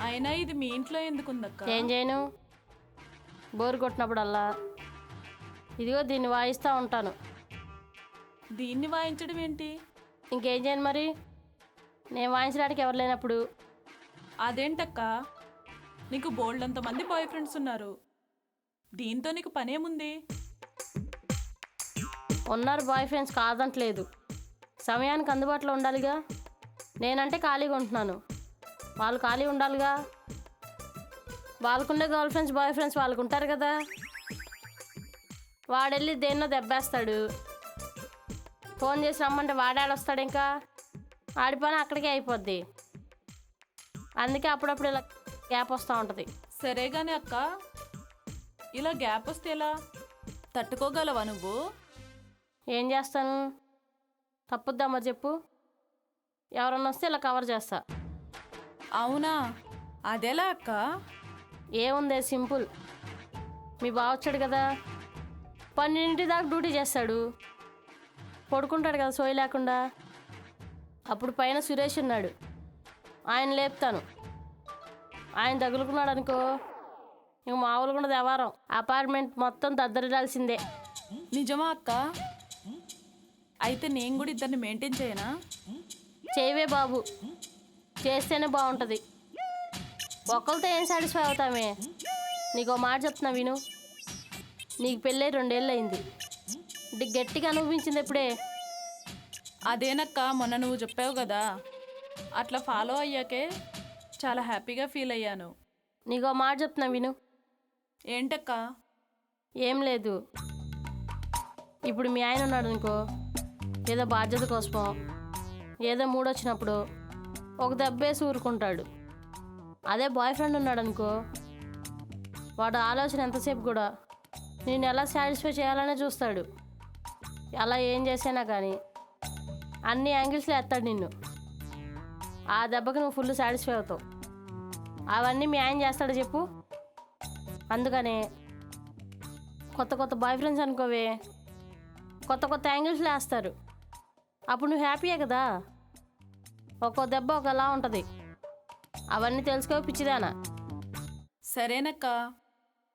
అయినా ఇది మీ ఇంట్లో ఎందుకుందక్క? ఏం చేయను, బోరు కొట్టినప్పుడల్లా ఇదిగో దీన్ని వాయిస్తూ ఉంటాను. దీన్ని వాయించడం ఏంటి? ఇంకేం చేయను మరి, నేను వాయించడానికి ఎవరు లేనప్పుడు. అదేంటక్క, నీకు బోల్డంత మంది బాయ్ ఫ్రెండ్స్ ఉన్నారు, దీంతో నీకు పనేముంది? ఉన్నారు బాయ్ ఫ్రెండ్స్, కాదంటలేదు. సమయానికి అందుబాటులో ఉండాలిగా. నేనంటే ఖాళీగా ఉంటున్నాను, వాళ్ళు ఖాళీ ఉండాలిగా. వాళ్ళకుండే గర్ల్ ఫ్రెండ్స్ బాయ్ ఫ్రెండ్స్ వాళ్ళకు ఉంటారు కదా. వాడెళ్ళి దేన్నో దెబ్బేస్తాడు, ఫోన్ చేసి రమ్మంటే వాడాడొస్తాడు, ఇంకా ఆడి పని అక్కడికే అయిపోద్ది. అందుకే అప్పుడప్పుడు ఇలా గ్యాప్ వస్తూ ఉంటుంది. సరే గాని అక్క, ఇలా గ్యాప్ వస్తే ఎలా? తట్టుకోగలవా నువ్వు? ఏం చేస్తాను, తప్పుద్దా మరి చెప్పు. ఎవరన్నా వస్తే ఇలా కవర్ చేస్తా. అవునా, అదెలా అక్క? ఏముంది, సింపుల్. మీ బావ వచ్చాడు కదా, 12 దాకా డ్యూటీ చేస్తాడు, పడుకుంటాడు కదా సోయి లేకుండా. అప్పుడు పైన సురేష్ ఉన్నాడు, ఆయన లేపుతాను. ఆయన తగులుకున్నాడు అనుకో, ఇంక మామూలుగా ఉండదు వ్యవహారం. అపార్ట్మెంట్ మొత్తం దద్దరిల్లాల్సిందే. నిజమా అక్క? అయితే నేను కూడా ఇద్దరిని మెయింటైన్ చేయనా? చేయవే బాబు, చేస్తేనే బాగుంటుంది. ఒకరితో ఏం సాటిస్ఫై అవుతామే. నీకు మాట చెప్తున్నా విను, నీకు పెళ్ళై 2 ఏళ్ళు అయింది, గట్టిగా అనిపించింది ఎప్పుడే. అదేనక్క, మొన్న నువ్వు చెప్పావు కదా, అట్లా ఫాలో అయ్యాకే చాలా హ్యాపీగా ఫీల్ అయ్యాను. నీకు మాట చెప్తున్నా విను. ఏంటక్క? ఏం లేదు, ఇప్పుడు మీ ఆయన ఉన్నాడు అనుకో, ఏదో బాధ్యత కోసమో ఏదో మూడొచ్చినప్పుడు ఒక దెబ్బేసి ఊరుకుంటాడు. అదే బాయ్ ఫ్రెండ్ ఉన్నాడు అనుకో, వాడు ఆలోచన ఎంతసేపు కూడా నేను ఎలా సాటిస్ఫై చేయాలనే చూస్తాడు. ఎలా ఏం చేసినా కానీ అన్ని యాంగిల్స్లో ఎత్తాడు నిన్ను. ఆ దెబ్బకి నువ్వు ఫుల్ సాటిస్ఫై అవుతావు. అవన్నీ మీ ఆయన చేస్తాడు చెప్పు. అందుకనే కొత్త కొత్త బాయ్ ఫ్రెండ్స్ అనుకోవే, కొత్త కొత్త యాంగిల్స్లో వేస్తారు. అప్పుడు నువ్వు హ్యాపీయే కదా. ఒక్కో దెబ్బ ఒకలా ఉంటుంది. అవన్నీ తెలుసుకో పిచ్చిదానా. సరేనక్క,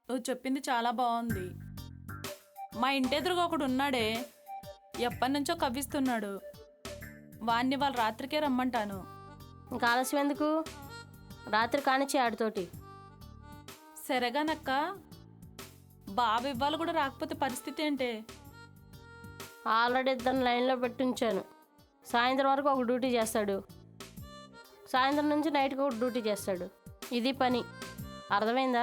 నువ్వు చెప్పింది చాలా బాగుంది. మా ఇంటి ఎదురుగా ఒకడు ఉన్నాడే, ఎప్పటి నుంచో కవ్విస్తున్నాడు, వాణ్ణి వాళ్ళ రాత్రికే రమ్మంటాను. ఇంకా ఆలస్యం ఎందుకు, రాత్రి కానిచ్చే ఆడితోటి. సరేగానక్క, బావ ఇవ్వాలి కూడా రాకపోతే పరిస్థితి ఏంటే? ఆల్రెడీ ఇద్దరిని లైన్లో పెట్టించాను. సాయంత్రం వరకు ఒక డ్యూటీ చేస్తాడు, సాయంత్రం నుంచి నైట్కి ఒక డ్యూటీ చేస్తాడు. ఇది పని, అర్థమైందా?